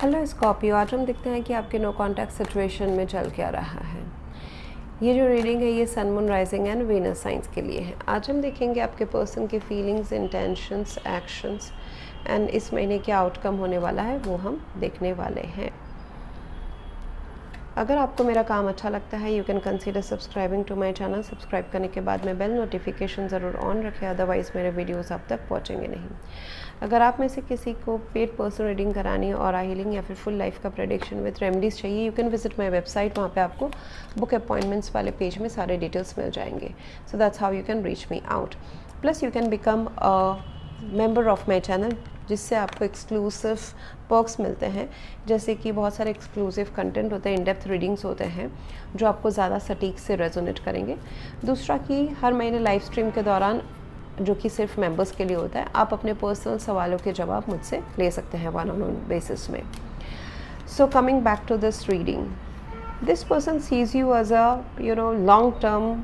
Hello Scorpio, आज हम देखते हैं कि आपके नो कॉन्टैक्ट सिचुएशन में चल क्या रहा है। ये जो रीडिंग है ये sun moon rising and Venus signs के लिए है। आज हम देखेंगे आपके पर्सन के फीलिंग्स, इंटेंशंस, एक्शंस एंड इस महीने क्या आउटकम होने वाला है वो हम देखने वाले हैं। अगर आपको मेरा काम अच्छा लगता है you can consider subscribing to my channel. Subscribe करने के बाद में बेल नोटिफिकेशन ज़रूर ऑन रखें, अदरवाइज़ मेरे वीडियोस आप तक पहुंचेंगे नहीं। अगर आप में से किसी को पेड पर्सनल रीडिंग करानी है और हीलिंग या फिर फुल लाइफ का प्रेडिक्शन विद रेमेडीज़ चाहिए, you can visit my website. वहाँ पे आपको बुक अपॉइंटमेंट्स वाले पेज में सारे डिटेल्स मिल जाएंगे। So that's how you can reach me out. Plus you can become a member of my channel, जिससे आपको एक्सक्लूसिव पर्क्स मिलते हैं, जैसे कि बहुत सारे एक्सक्लूसिव कंटेंट होते हैं, इन डेप्थ रीडिंग्स होते हैं जो आपको ज़्यादा सटीक से रेजोनेट करेंगे। दूसरा कि हर महीने लाइव स्ट्रीम के दौरान, जो कि सिर्फ मेंबर्स के लिए होता है, आप अपने पर्सनल सवालों के जवाब मुझसे ले सकते हैं वन ऑन वन बेसिस में। So coming back to this reading, this person sees you as a long term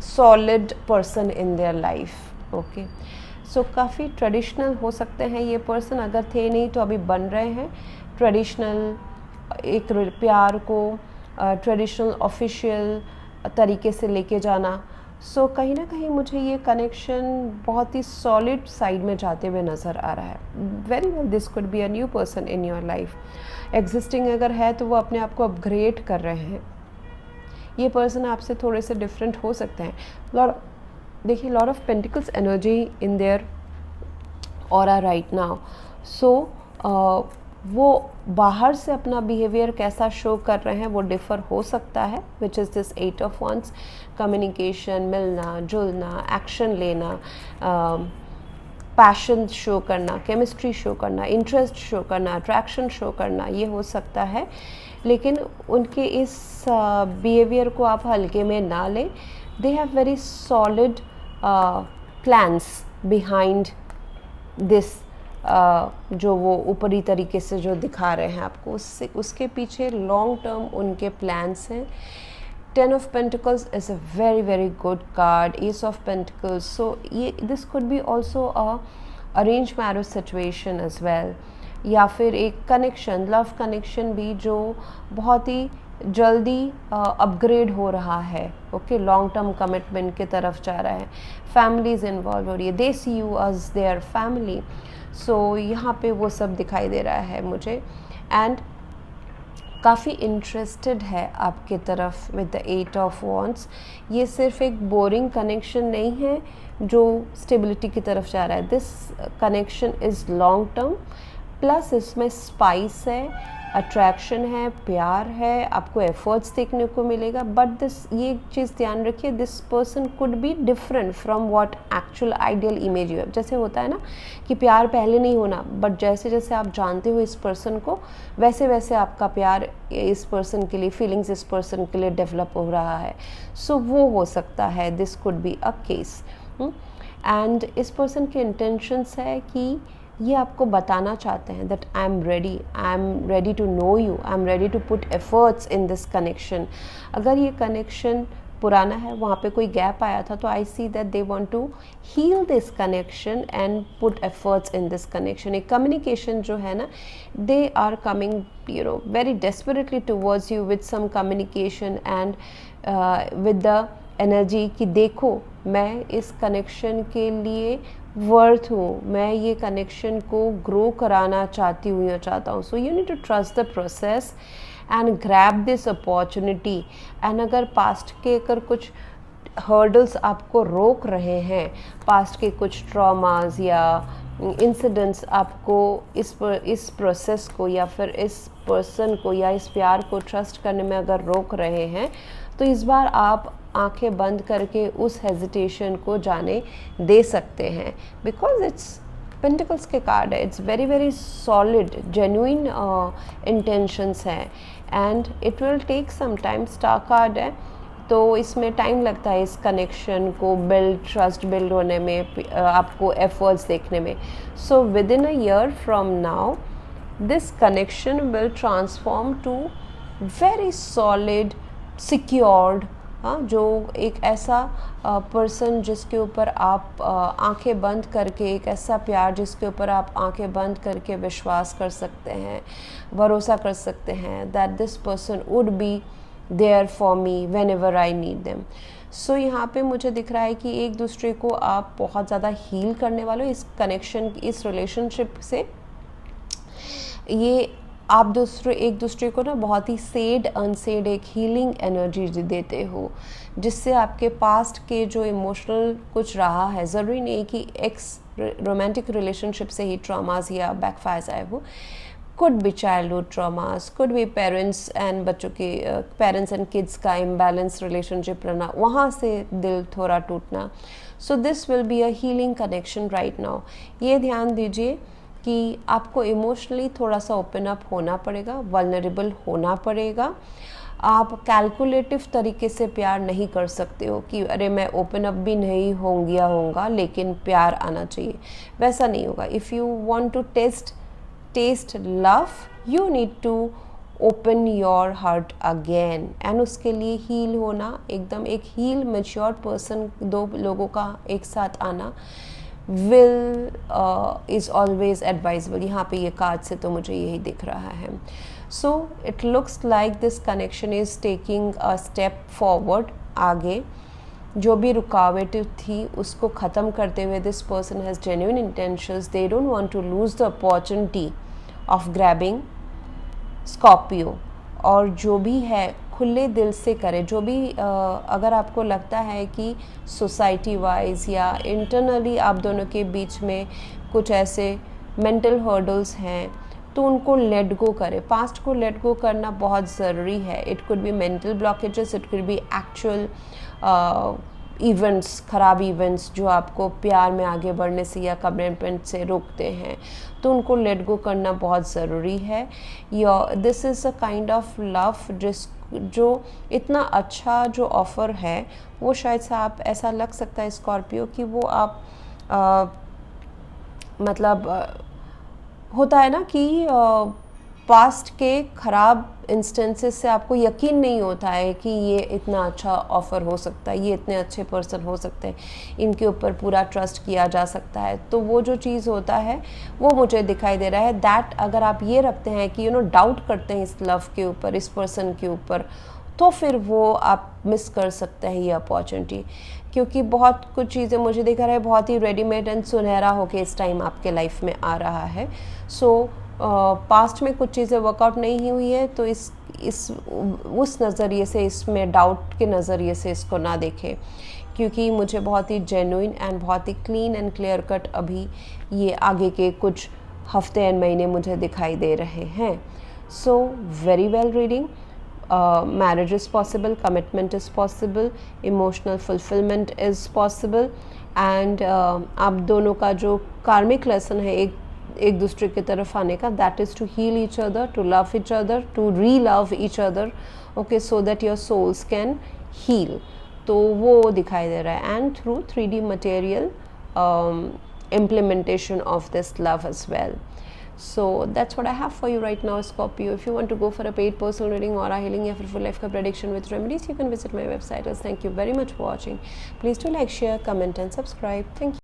solid person in their life. Okay, so काफ़ी ट्रेडिशनल हो सकते हैं ये पर्सन, अगर थे नहीं तो अभी बन रहे हैं। ट्रेडिशनल एक प्यार को ट्रेडिशनल ऑफिशियल तरीके से लेके जाना। सो कहीं ना कहीं मुझे ये कनेक्शन बहुत ही सॉलिड साइड में जाते हुए नज़र आ रहा है। Very well, this could be a new person in your life. Existing अगर है तो वो अपने आप को अपग्रेड कर रहे हैं। ये पर्सन आपसे थोड़े से डिफरेंट हो सकते हैं। देखिए, lot of pentacles energy in their aura right now. So वो बाहर से अपना बिहेवियर कैसा शो कर रहे हैं वो डिफ़र हो सकता है, which is this 8 of wands। Communication, मिलना जुलना, एक्शन लेना, पैशन शो करना, केमिस्ट्री शो करना, इंटरेस्ट शो करना, अट्रैक्शन शो करना, ये हो सकता है। लेकिन उनके इस बिहेवियर को आप हल्के में ना लें। They have very solid plans behind this, जो वो ऊपरी तरीके से जो दिखा रहे हैं आपको, उसके पीछे लॉन्ग टर्म उनके प्लान्स हैं। 10 of Pentacles is a very very good card. Ace of Pentacles, so this could be also a arranged marriage situation as well, या फिर एक कनेक्शन, लव कनेक्शन भी जो बहुत ही जल्दी अपग्रेड हो रहा है। ओके, लॉन्ग टर्म कमिटमेंट की तरफ जा रहा है। फैमिलीज इन्वॉल्व हो रही है, दे सी यू एज देयर फैमिली। सो यहाँ पे वो सब दिखाई दे रहा है मुझे, एंड काफ़ी इंटरेस्टेड है आपके तरफ विद द 8 ऑफ wands। ये सिर्फ एक बोरिंग कनेक्शन नहीं है जो स्टेबिलिटी की तरफ जा रहा है। This connection is long term, plus इसमें स्पाइस है, अट्रैक्शन है, प्यार है, आपको एफर्ट्स देखने को मिलेगा। बट ये चीज़ ध्यान रखिए, this person could be different from what actual ideal image you have. जैसे होता है ना कि प्यार पहले नहीं होना, बट जैसे जैसे आप जानते हो इस पर्सन को, वैसे वैसे आपका प्यार इस पर्सन के लिए, फीलिंग्स इस पर्सन के लिए डेवलप हो रहा है। सो वो हो सकता है, this could be a case. And इस पर्सन के इंटेंशंस है कि ये आपको बताना चाहते हैं that I am ready to know you, I am ready to put efforts in this connection. अगर ये कनेक्शन पुराना है, वहाँ पे कोई गैप आया था, तो I see that they want to heal this connection and put efforts in this connection. एक कम्युनिकेशन जो है ना, they are coming very desperately towards you with some communication and with the energy कि देखो मैं इस कनेक्शन के लिए वर्थ हूँ, मैं ये कनेक्शन को ग्रो कराना चाहती हूँ या चाहता हूँ। So you need to trust the process and grab this opportunity. And अगर पास्ट के अगर कुछ हर्डल्स आपको रोक रहे हैं, पास्ट के कुछ ट्रॉमास या इंसिडेंट्स आपको इस प्रोसेस को या फिर इस पर्सन को या इस प्यार को ट्रस्ट करने में अगर रोक रहे हैं, तो इस बार आप आंखें बंद करके उस हेजिटेशन को जाने दे सकते हैं। बिकॉज इट्स पेंटिकल्स के कार्ड है, it's very very solid genuine intentions हैं, and it will take some time. Star card है तो इसमें टाइम लगता है इस कनेक्शन को ट्रस्ट बिल्ड होने में, आपको एफर्ट्स देखने में। So within a year from now this connection will transform to very solid, secured, हाँ, जो एक ऐसा पर्सन जिसके ऊपर आप आंखें बंद करके, एक ऐसा प्यार जिसके ऊपर आप आंखें बंद करके विश्वास कर सकते हैं, भरोसा कर सकते हैं that this person would be there for me whenever I need them. So यहाँ पे मुझे दिख रहा है कि एक दूसरे को आप बहुत ज़्यादा हील करने वाले हो इस कनेक्शन, इस रिलेशनशिप से। ये आप एक दूसरे को ना बहुत ही सेड अनसेड एक हीलिंग एनर्जी देते हो, जिससे आपके पास्ट के जो इमोशनल कुछ रहा है, ज़रूरी नहीं कि एक्स रोमांटिक रिलेशनशिप से ही ट्रॉमास या बैकफायर्स आए हो, could be childhood traumas, could be parents and बच्चों के पेरेंट्स एंड किड्स का इम्बैलेंस रिलेशनशिप रहना, वहाँ से दिल थोड़ा टूटना। So this will be a healing connection right now. ये ध्यान दीजिए कि आपको इमोशनली थोड़ा सा ओपन अप होना पड़ेगा, वल्नरेबल होना पड़ेगा। आप कैलकुलेटिव तरीके से प्यार नहीं कर सकते हो कि अरे मैं ओपन अप भी नहीं होऊंगा लेकिन प्यार आना चाहिए, वैसा नहीं होगा। If you want to taste love, you need to open your heart again, and उसके लिए हील होना, एकदम एक हील मैच्योर पर्सन, दो लोगों का एक साथ आना is always advisable। यहाँ पे ये कार्ड से तो मुझे यही दिख रहा है। So it looks like this connection is taking a step forward, आगे जो भी रुकावटें थी उसको ख़त्म करते हुए this person has genuine intentions, they don't want to lose the opportunity of grabbing Scorpio. और जो भी है खुले दिल से करे, जो भी अगर आपको लगता है कि सोसाइटी वाइज या इंटरनली आप दोनों के बीच में कुछ ऐसे मेंटल हर्डल्स हैं तो उनको लेट गो करें। पास्ट को लेट गो करना बहुत ज़रूरी है। It could be mental blockages, it could be actual events, ख़राब इवेंट्स जो आपको प्यार में आगे बढ़ने से या कमिटमेंट से रोकते हैं, तो उनको लेट गो करना बहुत ज़रूरी है। This is a kind of love जो इतना अच्छा जो ऑफ़र है वो शायद से आप ऐसा लग सकता है स्कॉर्पियो कि वो आप मतलब होता है ना कि पास्ट के ख़राब इंस्टेंसेस से आपको यकीन नहीं होता है कि ये इतना अच्छा ऑफ़र हो सकता है, ये इतने अच्छे पर्सन हो सकते हैं, इनके ऊपर पूरा ट्रस्ट किया जा सकता है। तो वो जो चीज़ होता है वो मुझे दिखाई दे रहा है दैट अगर आप ये रखते हैं कि डाउट करते हैं इस लव के ऊपर, इस पर्सन के ऊपर, तो फिर वो आप मिस कर सकते हैं ये अपॉर्चुनिटी। क्योंकि बहुत कुछ चीज़ें मुझे दिखा रहा है बहुत ही रेडीमेड एंड सुनहरा होके इस टाइम आपके लाइफ में आ रहा है। सो पास्ट में कुछ चीज़ें वर्कआउट नहीं हुई है तो उस नज़रिए से, इसमें डाउट के नज़रिए से इसको ना देखें, क्योंकि मुझे बहुत ही जेन्युइन एंड बहुत ही क्लीन एंड क्लियर कट अभी ये आगे के कुछ हफ्ते एंड महीने मुझे दिखाई दे रहे हैं। So very well reading. Marriage is possible, commitment is possible, emotional fulfillment is possible, and आप दोनों का जो कार्मिक लेसन है एक दूसरे की तरफ आने का, that is to heal each other, to love each other, to re-love each other, okay, so that your souls can heal। तो वो दिखाई दे रहा है, and through 3D material implementation of this love as well। So that's what I have for you right now, Scorpio. If you want to go for a paid personal reading or a healing या फिर full life का prediction with remedies, you can visit my website. Thank you very much for watching. Please do like, share, comment and subscribe. Thank you.